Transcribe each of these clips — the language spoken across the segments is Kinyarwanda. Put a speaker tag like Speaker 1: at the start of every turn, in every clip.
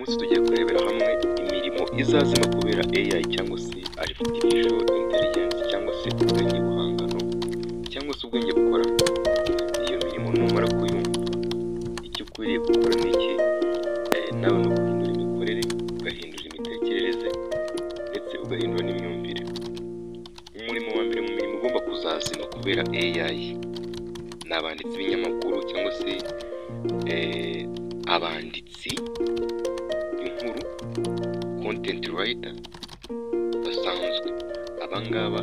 Speaker 1: munsi tugiye kurebera hamwe imirimo izazima kubera AI cyangwa se Artificial Intelligence cyangwa se ubwenge buhangano cyangwa se ubwenge bukorana. Iyo mirimo numara kuyumva, icyo ukwiriye gukora ni iki? Nawe ni uguhindura imikorere, ugahindura imitekerereze ndetse ugahindura n'imyumvire. Umurimo wa mbere mu mirimo ugomba kuzazima kubera AI ni abanditsi b'inyamakuru cyangwa se abanditsi b'inkuru, content writer basanzwe. Abangaba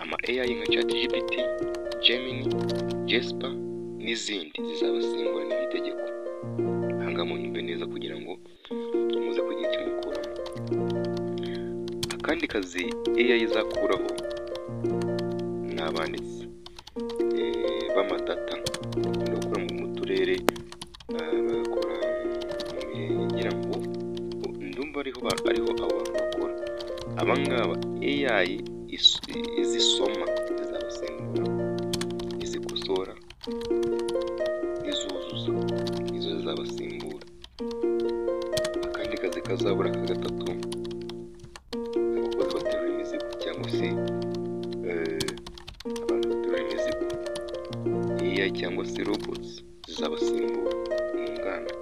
Speaker 1: ama AI nka ChatGPT, Gemini, Jasper n'izindi zizabasimbura n'itegeko. Hanga munyumve neza kugira ngo muze kugira icyo mukuramo. Akandi kazi AI izakuraho ni abanditsi b'amadata bakora mu turere, bagakora mu mirenge, ngira ngo ndumva ariho abo bantu bakora. Abangaba AI izisoma zizabasimbura, izikosora, izuzuza, izo zizabasimbura. Akandi kazi kazabura ka gatatu, abakozi baterura imizigo cyangwa se abantu baterura imizigo, AI cyangwa se robots zizabasimbura mu nganda.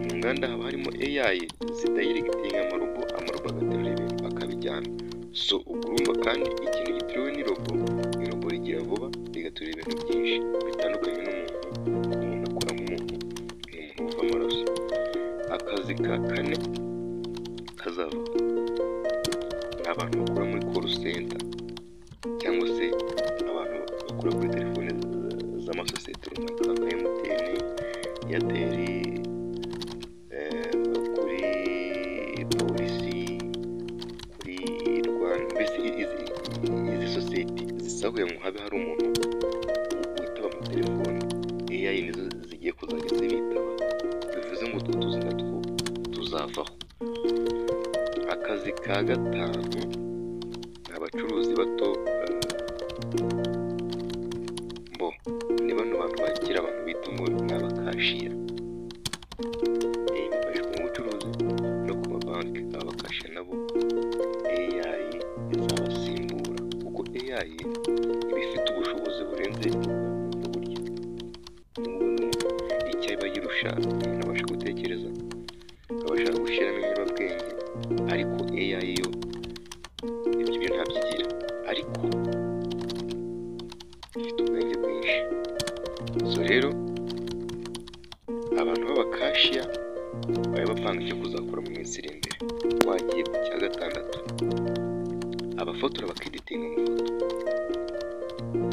Speaker 1: Mu nganda haba harimo AI zidayiregitinga amarobo agaterura ibintu akabijyana. So urumva kandi ikintu giteruwe n'irobo rigira vuba rigaterura ibintu byinshi bitandukanye n'umuntu akora nk'umuntu, ni umuntu uva amaraso. Akazi ka kane kazava ni abantu bakora muri call center cyangwa se abantu bakora kuri telefone z'amasosiyete runaka nka MTN, Airtel, kuri polisi, kuri Rwanda, mbese izi sosiyete zisahuye ngo habe hari umuntu witaba mu telefone, AI nizo zigiye kuzajya zibitaba. Bivuze ngo utwo tuzi natwo tuzavaho. Akazi ka gatanu ni abacuruzi bato, ni bano bantu bakira abantu bita ngo ni abakashiya. Bikoreshwa mu bucuruzi no ku mabanki. Abakashiya nabo AI izabasimbura kuko AI iba ifite ubushobozi burenze uburyo icyo iba yirusha umuntu abasha gutekereza, akabasha gushyiramo inyurabwenge, ariko AI yo ibyo bintu ntabyigira, ariko ifite ubwenge bwinshi. So rero abantu b'abakashiya bari bapanga icyo kuzakora mu minsi iri imbere. Twagiye ku cya gatandatu, abafotora bakeditinga amafoto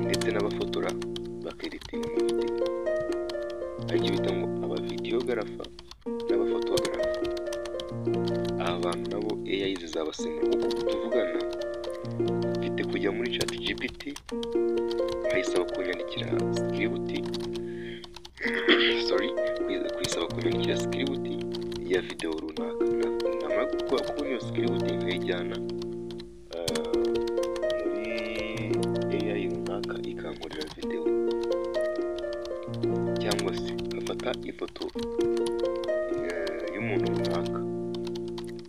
Speaker 1: ndetse n'abafotora bakeditinga amavidewo, aricyo bita ngo abavidiyogarafa n'abafotogarafa. Aba bantu nabo AI zizabasimbura kuko tuvugana mfite kujya muri ChatGPT nkayisaba kunyandikira script kuyisaba kunyandikira script ya video runaka, namara kubona iyo script nkayijyana muri AI runaka ikankorera video, cyangwa se ngafata ifoto y'umuntu runaka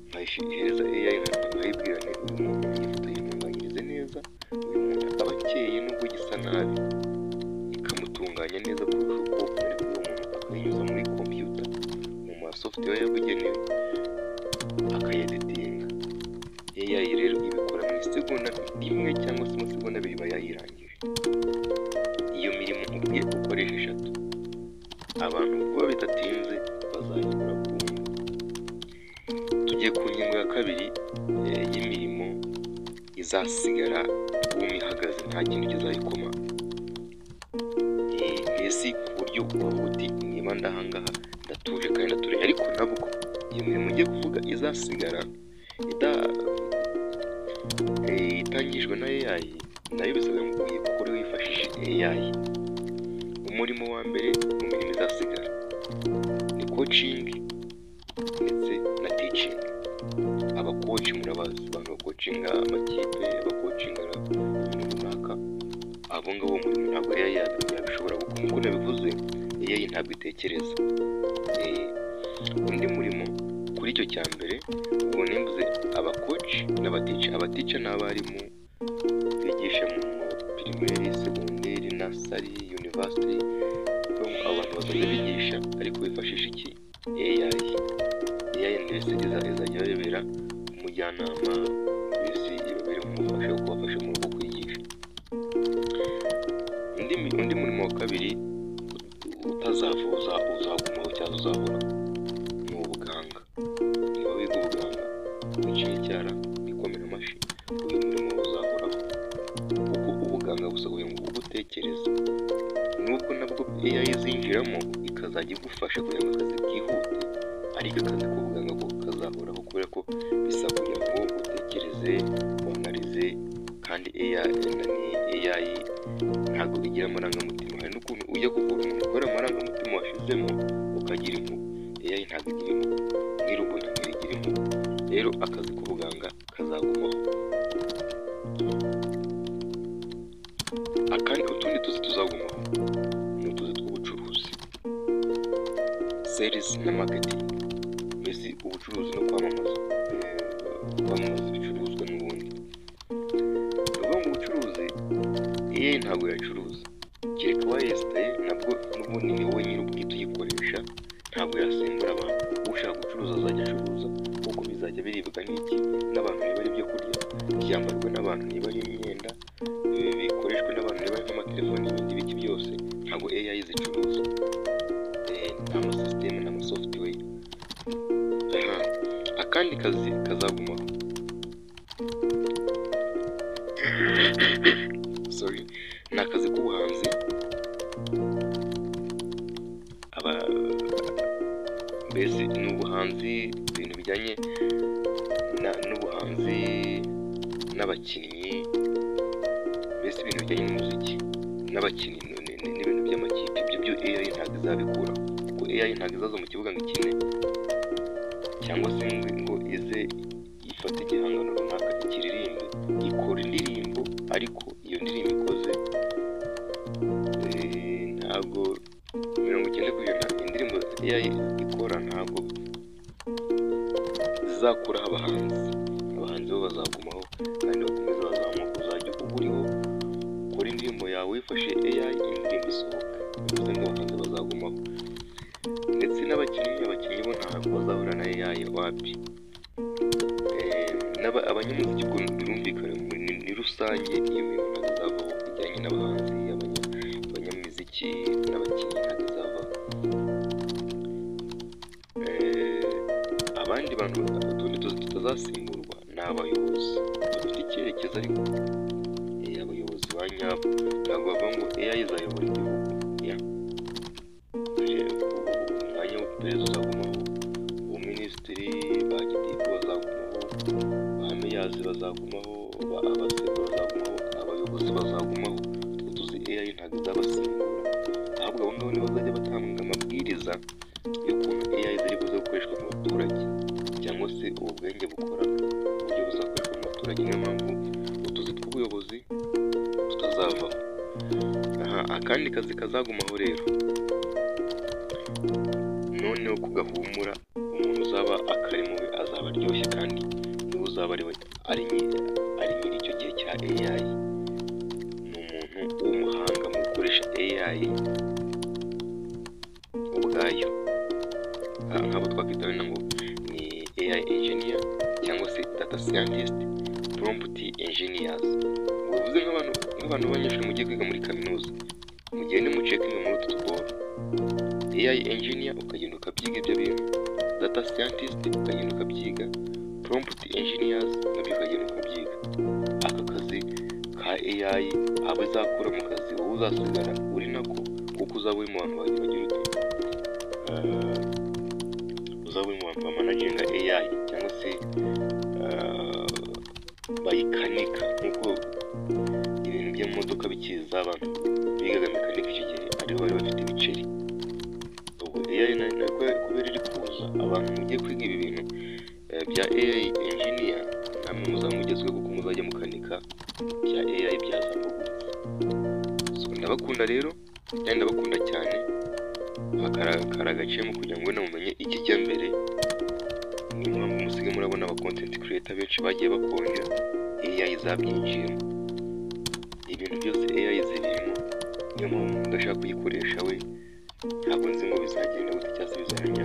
Speaker 1: nkayishyikiriza AI nkayibwira nti uyu muntu iyi foto yimunganyirize neza, uyu muntu aba akeye nubwo gisa nabi, ikamutunganya neza kurusha uko ari uwo muntu akayinyuza muri computer mu masoftware yabugenewe akayeditinga. AI rero ibikora mu isegonda imwe cyangwa se amasegonda abiri iba yayirangije. Iyo mirimo ubwiye gukoresha eshatu, abantu vuba bidatinze bazayibura burundu. Tugiye ku ngingo ya kabiri y'imirimo izasigara bwuma ihagaze, nta kintu kizayikoma. Mbese ku buryo uvuga uti niba ndahangaha ndatuje kandi ndaturanye, ariko nabwo iyo mirimo ugiye kuvuga izasigara itangijwe na AI, nayo bisabwa ngo uyikore wifashishije AI. Umurimo wa mbere mu mirimo izasigara ni coaching ndetse na teaching. Abakoci murabazi, abantu bakocinga amakipe, abakocinga ibintu runaka, abo ngabo umurimo ntabwo AI yabishobora gukora. Nk'uko nabivuze, AI ntabwo itekereza. Undi murimo nicyo cya mbere. Ubwo nimbuze abakoci n'abatica. Abatica ni abarimu bigisha mu pirimeri, segonderi, nasari, university. Abantu bazajya bigisha ariko bifashisha iki? AI ndetse izajya barebera umujyanama, mbese ibabere umufasha wo kubafasha mu rugo kwigisha. Undi murimo wa kabiri utazavuza uzagumaho cyangwa uzahora ni ubuganga. Niba wiga ubuganga wiciye icyara ikomera amashyi, uyu murimo uzahoraho kuko ubuganga busabuye ngo ugutekereza. Nubwo nabwo AI zinjiramo ikazajya igufasha kugira ngo akazi kihute, ariko akazi k'ubuganga ko kazahoraho kubera ko bisabuye ngo utekereze, wanarize, kandi AI ntabwo igira amarangamutima. Hari n'ukuntu ujya kuvura umuntu ukora amarangamutima washizemo ukagira impuhwe. AI ntabwo igira impuhwe, n'irobota ntirigira impuhwe. Rero akazi k'ubuganga kazagumaho. Akandi utundi tuzi tuzagumaho ni utuzi tw'ubucuruzi, sales na marketing, mbese ubucuruzi no kwamamaza ibicuruzwa n'ubundi. Uvuga ngo ubucuruzi AI ntabwo yacuruza, kereka wayesitaye nabwo n'ubundi ni wowe nyir'ubwite uyikoresha, ntabwo yasimbura abantu. Ushaka gucuruza azajya acuruza kuko bizajya biribwa n'iki n'abantu, niba ari ibyo kurya, byambarwa n'abantu, niba ari imyenda, bikoreshwa n'abantu, niba ari nk'amatelefoni n'ibindi biki byose, ntabwo AI zicuruza. N'amasystem n'amasoftware. Akandi kazi kazagumaho ni akazi k'ubuhanzi. Mbese ni ubuhanzi, ibintu bijyanye n'ubuhanzi n'abakinnyi, mbese ibintu bijyanye n'umuziki n'abakinnyi n'ibintu by'amakipe. Ibyo byo AI ntabwo izabikura kuko AI ntabwo izaza mu kibuga ngo ikine cyangwa se ngo ize ifate igihangano runaka ikiririmbe. Ikora indirimbo, ariko iyo ndirimbo ikoze ntabwo 90% indirimbo AI ikora ntabwo zizakuraho abahanzi. Abahanzi bo bazagumaho kandi bakomeza bazamuka. Uzajya uriho ukora indirimbo yawe wifashe AI, indirimbo isohoka, bivuze ngo abahanzi bazagumaho. Ndetse n'abakinnyi bo ntabwo bazahura na AI wapi. Abanyamuziki ubwo birumvikana ni rusange, iyo bintu ntabwo izavaho. Bijyanye n'abahanzi, abanyamuziki n'abakinnyi ntabwo izavaho. Abandi bantu utundi tuzi tutazasimburwa ni abayobozi bafite icyerekezo, ariko abayobozi ba nyabo. Ntabwo bavuga ngo AI izayobora igihugu. Umwanya w'uperezida uzagumaho, ubuminisitiri, ba gitifu bazagumaho, ba meyazi bazagumaho, abaseko bazagumaho, abayobozi bazagumaho. Tuzi AI ntabwo izabasimbura, ahubwo abo ngabo nibo bazajya batanga amabwiriza y'ukuntu AI ziri buze gukoreshwa mu baturage, cyangwa se ubu bwenge bukora uburyo buzakoreshwa mu baturage. Niyo mpamvu utuzi tw'ubuyobozi tutazavaho. Akandi kazi kazagumaho rero, noneho kugahumura, umuntu uzaba akarimo we azaba aryoshye, kandi niwe uzaba ari nyiri icyo gihe cya AI. Ni umuntu w'umuhanga mu gukoresha AI ubwayo. Nk'abo twakwita wenda ngo ni AI engineer cyangwa se data scientist, prompt engineers. Bivuze nk'abantu b'abanyeshuri mugiye kwiga muri kaminuza, mugende mucekinge muri utu tuboro. AI engineer ukagenda ukabyiga ibyo bintu, data scientist ukagenda ukabyiga, prompt engineers nabyo ukagenda ukabyiga. Aka kazi ka AI abo izakura mu kazi, wowe uzasigara uri nako, kuko uzaba uri mu bantu bagira ute, uzaba uri mu bantu bamanaginga AI cyangwa se bayikanika. Nk'uko ibintu by'amamodoka bikiza, abantu bigaga mekanika icyo gihe aribo bari bafite ibiceri. Ubwo AI nako kubera iri kuza, abantu mugiye kwiga ibi bintu bya AI engineer, namwe muzamugezwe kuko muzajya mukanika bya AI byazamuguritse. Ndabakunda rero, kandi ndabakunda cyane. Akara agaciyemo kugira ngo mumenye ikijya mbere. abakireta benshi bagiye bakonja AI zabyinjiyemo. Ibintu byose AI zibirimo, niyo mpamvu umuntu udashaka kuyikoresha we ntabwo nzi ngo bizagenda gute cyangwa se bizamenya